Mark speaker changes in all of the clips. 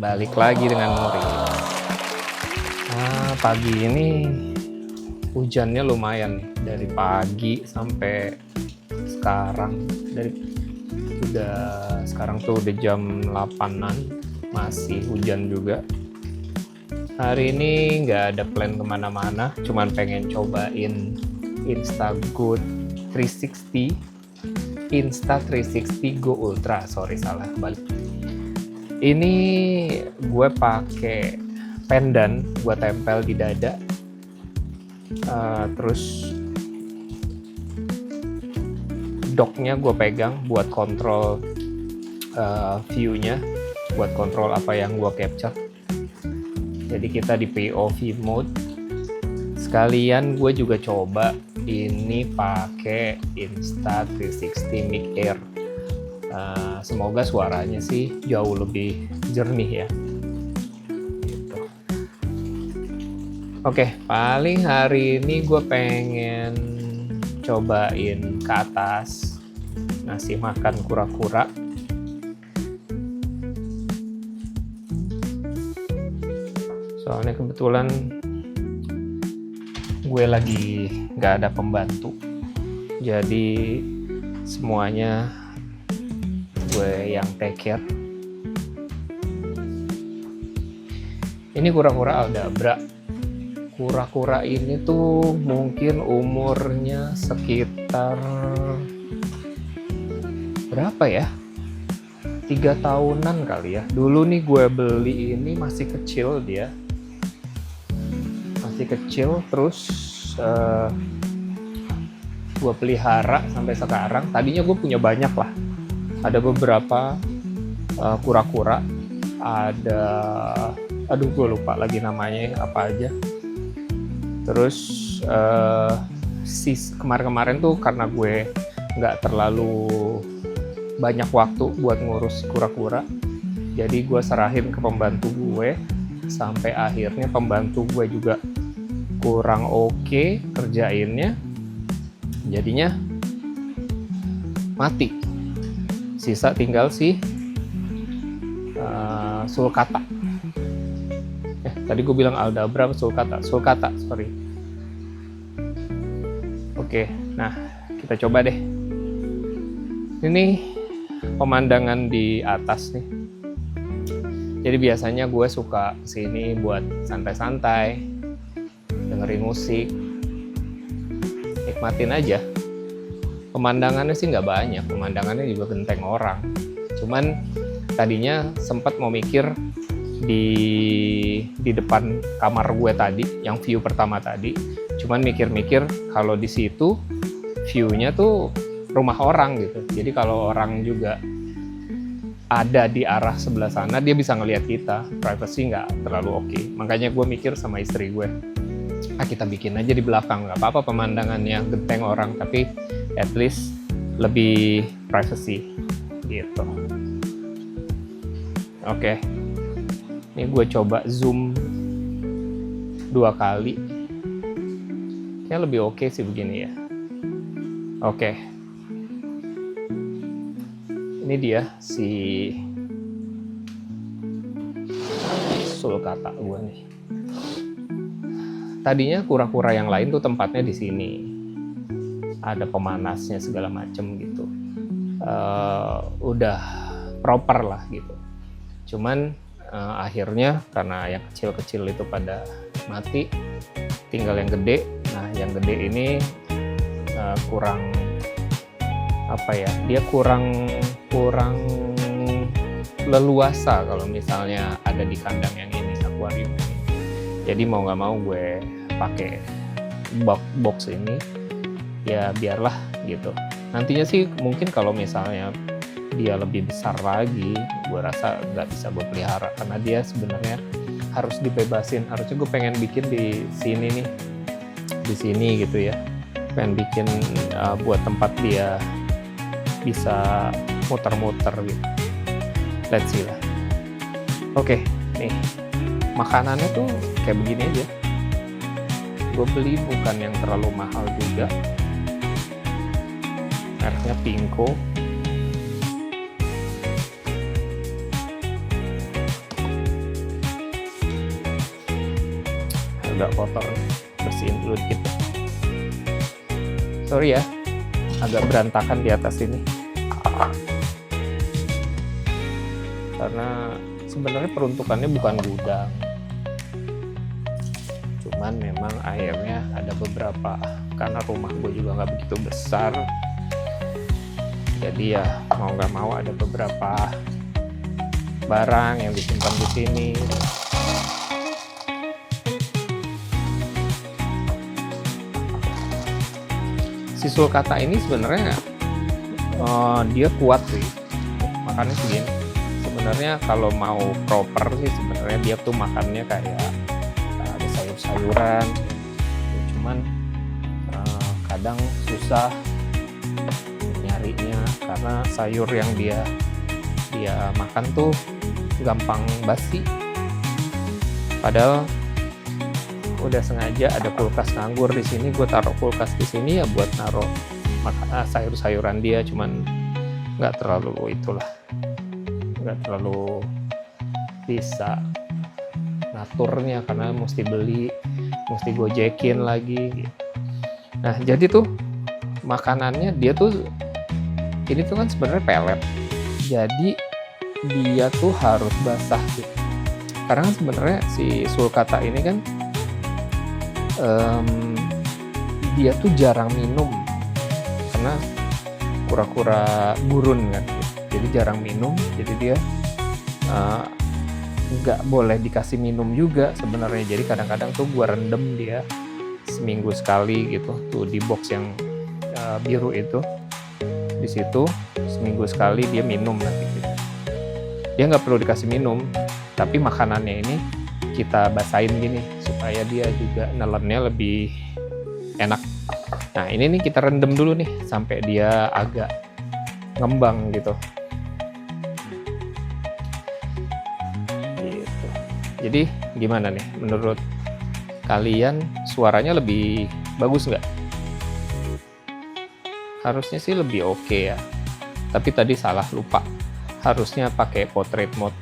Speaker 1: Balik lagi dengan Nuri. Pagi ini hujannya lumayan nih, dari pagi sampai sekarang. Sekarang tuh udah jam 8-an, masih hujan juga. Hari ini nggak ada plan kemana-mana, cuman pengen cobain Instagood 360 Insta360 Go Ultra. Salah kebalik. Ini gue pakai pendant buat tempel di dada, terus docknya gue pegang buat kontrol view-nya, buat kontrol apa yang gue capture. Jadi kita di POV mode. Sekalian gue juga coba ini pakai Insta360 Mic Air. Semoga suaranya sih jauh lebih jernih ya. Gitu. Oke, paling hari ini gue pengen cobain ke atas ngasih makan kura-kura. Soalnya kebetulan gue lagi nggak ada pembantu, jadi semuanya gue yang take care. Ini kura-kura Aldabra. Kura-kura ini tuh mungkin umurnya sekitar berapa ya? 3 tahunan kali ya. Dulu nih gue beli ini masih kecil dia. Masih kecil, terus gue pelihara sampai sekarang. Tadinya gue punya banyak lah. Ada beberapa kura-kura. Ada, aduh gue lupa lagi namanya apa aja. Terus kemarin-kemarin tuh karena gue nggak terlalu banyak waktu buat ngurus kura-kura, jadi gue serahin ke pembantu gue. Sampai akhirnya pembantu gue juga kurang oke kerjainnya, jadinya mati. Sisa tinggal si sulcata. Tadi gue bilang Aldabra apa sulcata? Sulcata, sorry. Oke, nah kita coba deh. Ini pemandangan di atas nih. Jadi biasanya gue suka sini buat santai-santai, dengerin musik, nikmatin aja. Pemandangannya sih nggak banyak, pemandangannya juga genteng orang. Cuman tadinya sempat mau mikir di depan kamar gue tadi, yang view pertama tadi. Cuman mikir-mikir kalau di situ view-nya tuh rumah orang gitu. Jadi kalau orang juga ada di arah sebelah sana, dia bisa ngelihat kita. Privacy nggak terlalu oke. Makanya gue mikir sama istri gue, kita bikin aja di belakang, nggak apa-apa pemandangannya genteng orang, tapi at least lebih privacy gitu. Oke. Ini gue coba zoom 2 kali. Kayaknya lebih oke sih begini ya. Oke. Ini dia si sulcata gue nih. Tadinya kura-kura yang lain tuh tempatnya di sini. Ada pemanasnya segala macem gitu. Udah proper lah gitu. Cuman akhirnya karena yang kecil-kecil itu pada mati, tinggal yang gede. Nah yang gede ini kurang apa ya, dia kurang leluasa kalau misalnya ada di kandang yang ini, akuarium ini. Jadi mau nggak mau gue pakai box ini, ya biarlah gitu. Nantinya sih mungkin kalau misalnya dia lebih besar lagi, gue rasa nggak bisa gue pelihara karena dia sebenarnya harus dibebasin. Harusnya gue pengen bikin di sini nih, di sini gitu ya, pengen bikin buat tempat dia bisa muter-muter gitu. Let's see lah. Oke, nih makanannya tuh kayak begini aja. Gue beli bukan yang terlalu mahal juga, mereknya Pinko. agak kotor, bersihin dulu dikit. Sorry ya, agak berantakan di atas ini. Karena sebenarnya peruntukannya bukan gudang. Cuman memang akhirnya ada beberapa, karena rumah gue juga nggak begitu besar. Jadi ya mau nggak mau ada beberapa barang yang disimpan di sini. Si sulcata ini sebenarnya dia kuat sih, makannya segini. Sebenarnya kalau mau proper sih sebenarnya dia tuh makannya kayak ada sayur-sayuran, cuman kadang susah nyarinya karena sayur yang dia makan tuh gampang basi. Padahal udah sengaja ada kulkas nganggur di sini, gue taruh kulkas di sini ya buat naruh sayur-sayuran dia, cuman nggak terlalu bisa ngaturnya karena mesti beli, mesti gojekin lagi. Nah jadi tuh makanannya dia tuh ini tuh kan sebenarnya pelet, jadi dia tuh harus basah gitu. Karena kan sebenarnya si sulcata ini kan dia tuh jarang minum karena kura-kura gurun kan, jadi jarang minum, jadi dia nggak boleh dikasih minum juga sebenarnya. Jadi kadang-kadang tuh gua rendem dia seminggu sekali gitu tuh di box yang biru itu, di situ seminggu sekali dia minum nanti gitu. Dia nggak perlu dikasih minum, tapi makanannya ini kita basahin gini supaya dia juga nelennya lebih enak. Nah ini nih kita rendam dulu nih sampai dia agak ngembang gitu. Jadi gimana nih menurut kalian, suaranya lebih bagus nggak? Harusnya sih lebih oke ya, tapi tadi salah, lupa, harusnya pakai portrait mode.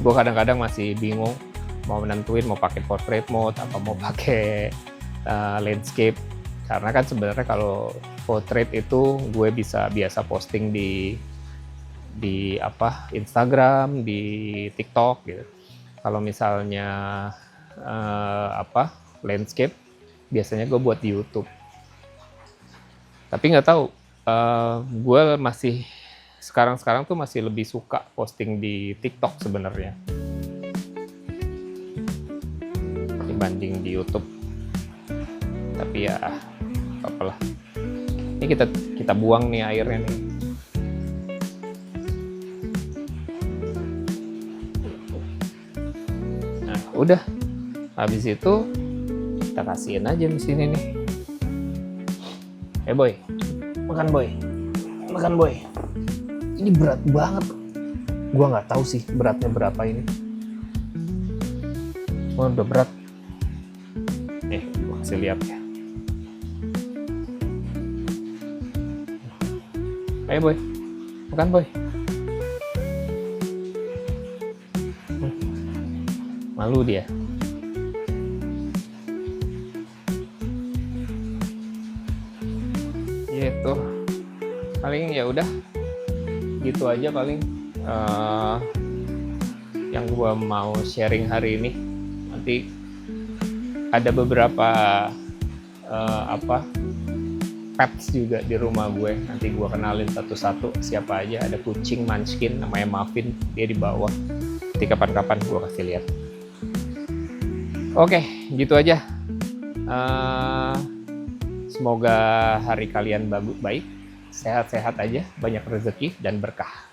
Speaker 1: Gue kadang-kadang masih bingung mau menentuin mau pakai portrait mode apa mau pakai landscape, karena kan sebenarnya kalau portrait itu gue bisa biasa posting di Instagram, di TikTok gitu. Kalau misalnya landscape biasanya gue buat di YouTube. Tapi nggak tahu, gue masih sekarang tuh masih lebih suka posting di TikTok sebenarnya dibanding di YouTube. Tapi ya apalah. Ini kita buang nih airnya nih. Nah, udah. Habis itu kita kasihin aja di sini nih. Boy. Makan boy. Makan boy. Ini berat banget. Gua nggak tahu sih beratnya berapa ini. Oh, udah berat. Gua kasih lihat ya. Ayo boy, makan boy. Malu dia. Gitu. Paling ya udah. Gitu aja paling yang gua mau sharing hari ini. Nanti ada beberapa pets juga di rumah gue, nanti gue kenalin satu-satu siapa aja. Ada kucing Munchkin namanya Muffin, dia di bawah, nanti kapan-kapan gue kasih lihat. Oke, gitu aja. Semoga hari kalian baik, sehat-sehat aja, banyak rezeki dan berkah.